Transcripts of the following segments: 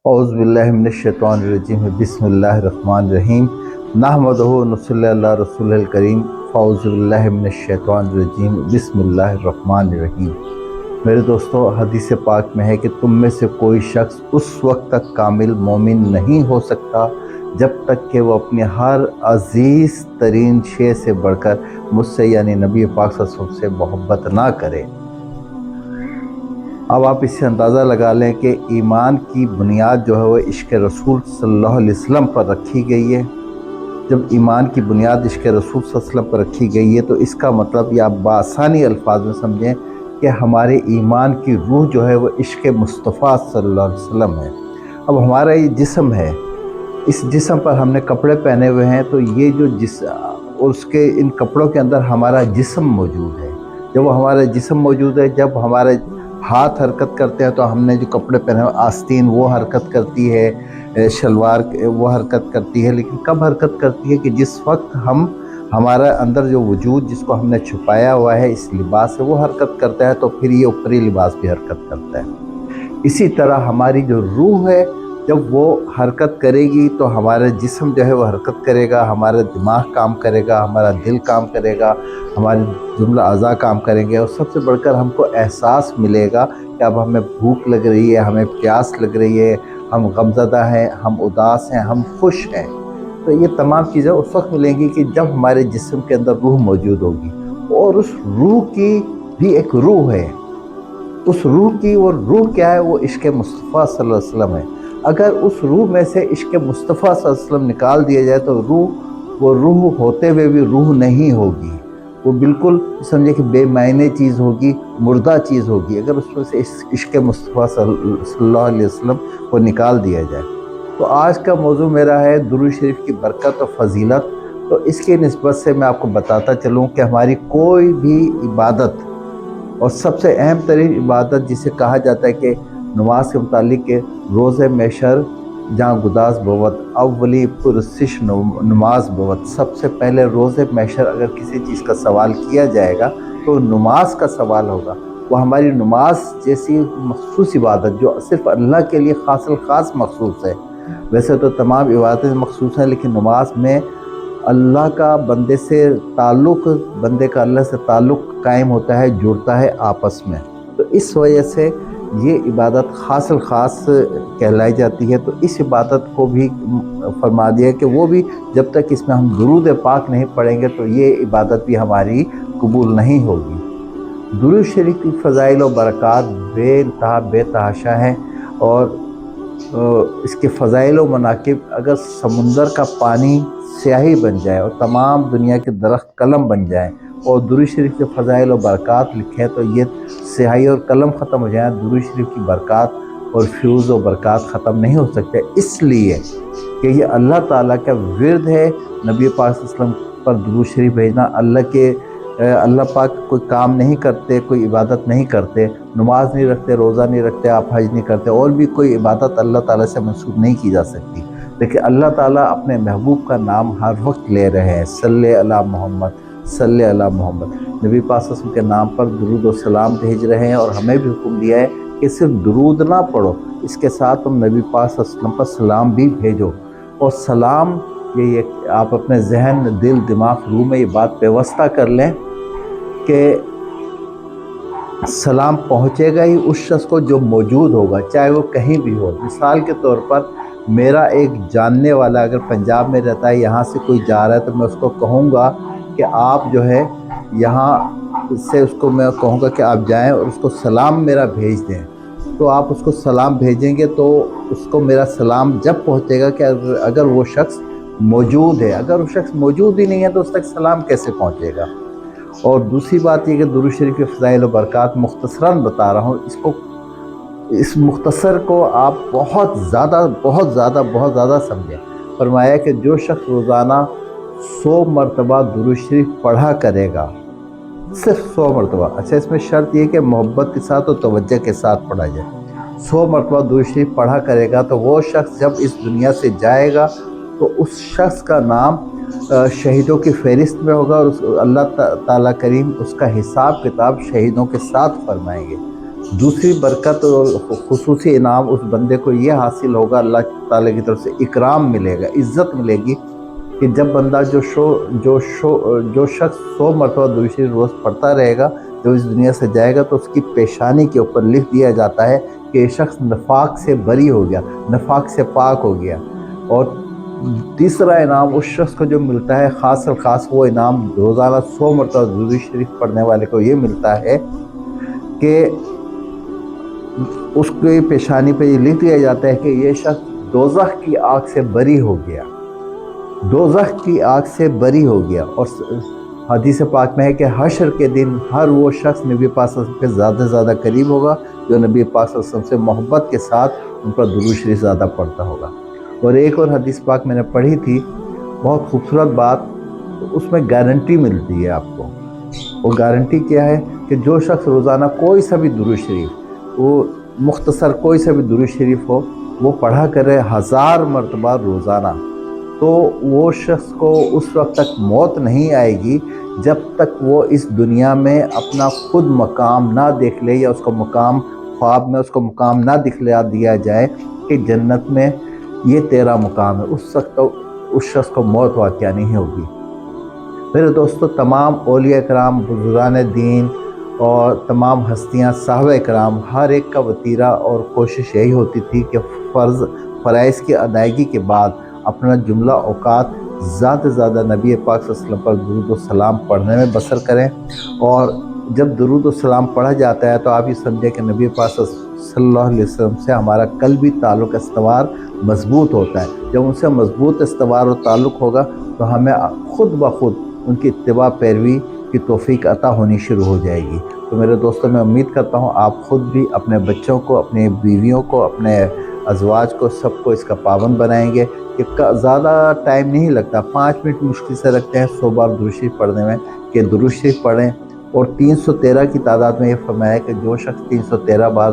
اعوذ باللہ من الشیطان الرجیم بسم اللہ الرحمن الرحیم نحمدہ ونصلی علی رسول الکریم اعوذ باللہ من الشیطان الرجیم بسم اللہ الرحمن الرحیم۔ میرے دوستو، حدیث پاک میں ہے کہ تم میں سے کوئی شخص اس وقت تک کامل مومن نہیں ہو سکتا جب تک کہ وہ اپنے ہر عزیز ترین شے سے بڑھ کر مجھ سے یعنی نبی پاک صلی اللہ علیہ وسلم سے محبت نہ کرے۔ اب آپ اس سے اندازہ لگا لیں کہ ایمان کی بنیاد جو ہے وہ عشق رسول صلی اللہ علیہ وسلم پر رکھی گئی ہے۔ جب ایمان کی بنیاد عشق رسول صلی اللہ علیہ وسلم پر رکھی گئی ہے تو اس کا مطلب یہ آپ بآسانی الفاظ میں سمجھیں کہ ہمارے ایمان کی روح جو ہے وہ عشق مصطفیٰ صلی اللہ علیہ وسلم ہے۔ اب ہمارا یہ جسم ہے، اس جسم پر ہم نے کپڑے پہنے ہوئے ہیں، تو یہ جو اس کے ان کپڑوں کے اندر ہمارا جسم موجود ہے۔ جب وہ ہمارا جسم موجود ہے، جب ہمارے ہاتھ حرکت کرتے ہیں تو ہم نے جو کپڑے پہنے ہوئے آستین وہ حرکت کرتی ہے، شلوار وہ حرکت کرتی ہے، لیکن کب حرکت کرتی ہے کہ جس وقت ہمارا اندر جو وجود جس کو ہم نے چھپایا ہوا ہے اس لباس سے وہ حرکت کرتا ہے، تو پھر یہ اوپری لباس بھی حرکت کرتا ہے۔ اسی طرح ہماری جو روح ہے جب وہ حرکت کرے گی تو ہمارا جسم جو ہے وہ حرکت کرے گا، ہمارا دماغ کام کرے گا، ہمارا دل کام کرے گا، ہمارے جملہ اعضاء کام کریں گے، اور سب سے بڑھ کر ہم کو احساس ملے گا کہ اب ہمیں بھوک لگ رہی ہے، ہمیں پیاس لگ رہی ہے، ہم غمزدہ ہیں، ہم اداس ہیں، ہم خوش ہیں۔ تو یہ تمام چیزیں اس وقت ملیں گی کہ جب ہمارے جسم کے اندر روح موجود ہوگی، اور اس روح کی بھی ایک روح ہے۔ اس روح کی وہ روح کیا ہے؟ وہ عشق مصطفیٰ صلی اللہ علیہ وسلم ہے۔ اگر اس روح میں سے عشق مصطفیٰ صلی اللہ علیہ وسلم نکال دیا جائے تو وہ روح ہوتے ہوئے بھی روح نہیں ہوگی، وہ بالکل سمجھے کہ بے معنی چیز ہوگی، مردہ چیز ہوگی اگر اس میں سے عشق مصطفیٰ صلی اللہ علیہ وسلم کو نکال دیا جائے۔ تو آج کا موضوع میرا ہے درود شریف کی برکت و فضیلت۔ تو اس کی نسبت سے میں آپ کو بتاتا چلوں کہ ہماری کوئی بھی عبادت، اور سب سے اہم ترین عبادت جسے کہا جاتا ہے کہ نماز کے متعلق کہ روز محشر جہاں گداز بوت اولی پرسش نماز بوت، سب سے پہلے روز محشر اگر کسی چیز کا سوال کیا جائے گا تو نماز کا سوال ہوگا۔ وہ ہماری نماز جیسی مخصوص عبادت جو صرف اللہ کے لیے خاص مخصوص ہے، ویسے تو تمام عبادتیں مخصوص ہیں، لیکن نماز میں اللہ کا بندے سے تعلق، بندے کا اللہ سے تعلق قائم ہوتا ہے، جڑتا ہے آپس میں، تو اس وجہ سے یہ عبادت خاص کہلائی جاتی ہے۔ تو اس عبادت کو بھی فرما دیا کہ وہ بھی جب تک اس میں ہم درود پاک نہیں پڑھیں گے تو یہ عبادت بھی ہماری قبول نہیں ہوگی۔ درود شریف کی فضائل و برکات بے انتہا بے تحاشا ہیں، اور اس کے فضائل و مناقب اگر سمندر کا پانی سیاہی بن جائے اور تمام دنیا کے درخت قلم بن جائیں اور درود شریف کے فضائل و برکات لکھیں تو یہ سیاہی اور قلم ختم ہو جائیں، درود شریف کی برکات اور فیوز و برکات ختم نہیں ہو سکتے، اس لیے کہ یہ اللہ تعالیٰ کا ورد ہے۔ نبی پاک صلی اللہ علیہ وسلم پر درود شریف بھیجنا، اللہ پاک کوئی کام نہیں کرتے، کوئی عبادت نہیں کرتے، نماز نہیں رکھتے، روزہ نہیں رکھتے، آپ حج نہیں کرتے، اور بھی کوئی عبادت اللہ تعالیٰ سے منسوب نہیں کی جا سکتی، لیکن اللہ تعالیٰ اپنے محبوب کا نام ہر وقت لے رہے ہیں، صلی علی محمد، صلی علی محمد۔ نبی پاک صلی اللہ علیہ وسلم کے نام پر درود و سلام بھیج رہے ہیں، اور ہمیں بھی حکم دیا ہے کہ صرف درود نہ پڑھو، اس کے ساتھ تم نبی پاک صلی اللہ علیہ وسلم پر سلام بھی بھیجو۔ اور سلام یہ آپ اپنے ذہن، دل، دماغ، روح میں یہ بات پیوستہ کر لیں کہ سلام پہنچے گا ہی اس شخص کو جو موجود ہوگا، چاہے وہ کہیں بھی ہو۔ مثال کے طور پر میرا ایک جاننے والا اگر پنجاب میں رہتا ہے، یہاں سے کوئی جا رہا ہے، تو میں اس کو کہوں گا کہ آپ جو ہے یہاں سے، اس کو میں کہوں گا کہ آپ جائیں اور اس کو سلام میرا بھیج دیں، تو آپ اس کو سلام بھیجیں گے تو اس کو میرا سلام جب پہنچے گا کہ اگر وہ شخص موجود ہے، اگر وہ شخص موجود ہی نہیں ہے تو اس تک سلام کیسے پہنچے گا؟ اور دوسری بات یہ کہ درود شریف کے فضائل و برکات مختصراً بتا رہا ہوں، اس مختصر کو آپ بہت زیادہ سمجھیں۔ فرمایا کہ جو شخص روزانہ 100 مرتبہ درود شریف پڑھا کرے گا، صرف 100 مرتبہ، اچھا اس میں شرط یہ کہ محبت کے ساتھ اور توجہ کے ساتھ پڑھا جائے، 100 مرتبہ درود شریف پڑھا کرے گا تو وہ شخص جب اس دنیا سے جائے گا تو اس شخص کا نام شہیدوں کی فہرست میں ہوگا، اور اللہ تعالیٰ کریم اس کا حساب کتاب شہیدوں کے ساتھ فرمائیں گے۔ دوسری برکت اور خصوصی انعام اس بندے کو یہ حاصل ہوگا، اللہ تعالیٰ کی طرف سے اکرام ملے گا، عزت ملے گی، کہ جب بندہ جو شخص 100 مرتبہ درود شریف روز پڑھتا رہے گا، جب اس دنیا سے جائے گا تو اس کی پیشانی کے اوپر لکھ دیا جاتا ہے کہ یہ شخص نفاق سے بری ہو گیا، نفاق سے پاک ہو گیا۔ اور تیسرا انعام اس شخص کو جو ملتا ہے، خاص الخاص وہ انعام روزانہ 100 مرتبہ درود شریف پڑھنے والے کو یہ ملتا ہے کہ اس کی پیشانی پہ یہ لکھ دیا جاتا ہے کہ یہ شخص دوزخ کی آگ سے بری ہو گیا، دوزخ کی آگ سے بری ہو گیا۔ اور حدیث پاک میں ہے کہ حشر کے دن ہر وہ شخص نبی پاک صلی اللہ علیہ وسلم کے زیادہ سے زیادہ قریب ہوگا جو نبی پاک صلی اللہ علیہ وسلم سے محبت کے ساتھ ان پر درود شریف زیادہ پڑھتا ہوگا۔ اور ایک اور حدیث پاک میں نے پڑھی تھی، بہت خوبصورت بات، اس میں گارنٹی ملتی ہے آپ کو۔ وہ گارنٹی کیا ہے کہ جو شخص روزانہ کوئی سا بھی درود شریف، وہ مختصر کوئی سا بھی درود شریف ہو، وہ پڑھا کرے 1000 مرتبہ روزانہ، تو وہ شخص کو اس وقت تک موت نہیں آئے گی جب تک وہ اس دنیا میں اپنا خود مقام نہ دیکھ لے، یا اس کو مقام خواب میں اس کو مقام نہ دکھلا دیا جائے کہ جنت میں یہ تیرا مقام ہے، اس وقت اس شخص کو موت واقعہ نہیں ہوگی۔ میرے دوستو، تمام اولیاء کرام، بزرگان دین اور تمام ہستیاں، صحابہ کرام، ہر ایک کا وتیرہ اور کوشش یہی ہوتی تھی کہ فرائض کی ادائیگی کے بعد اپنا جملہ اوقات زیادہ سے زیادہ نبی پاک صلی اللہ علیہ وسلم پر درود و سلام پڑھنے میں بسر کریں۔ اور جب درود و سلام پڑھا جاتا ہے تو آپ یہ سمجھیں کہ نبی پاک صلی اللہ علیہ وسلم سے ہمارا قلبی تعلق استوار مضبوط ہوتا ہے۔ جب ان سے مضبوط استوار و تعلق ہوگا تو ہمیں خود بخود ان کی اتباع پیروی کی توفیق عطا ہونی شروع ہو جائے گی۔ تو میرے دوستوں، میں امید کرتا ہوں آپ خود بھی اپنے بچوں کو، اپنی بیویوں کو، اپنے ازواج کو، سب کو اس کا پابند بنائیں گے کہ زیادہ ٹائم نہیں لگتا، 5 منٹ مشکل سے لگتے ہیں 100 بار درود شریف پڑھنے میں، کہ درود شریف پڑھیں۔ اور 313 کی تعداد میں یہ فرمایا کہ جو شخص 313 بار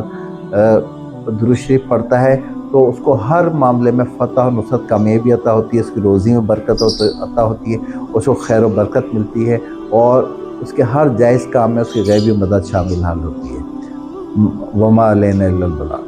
درود شریف پڑھتا ہے تو اس کو ہر معاملے میں فتح و نصرت، کامیابی عطا ہوتی ہے، اس کی روزی میں برکت عطا ہوتی ہے، اس کو خیر و برکت ملتی ہے، اور اس کے ہر جائز کام میں اس کی غیبی مدد شامل حال ہوتی ہے۔ وما علینا الا البلاغ۔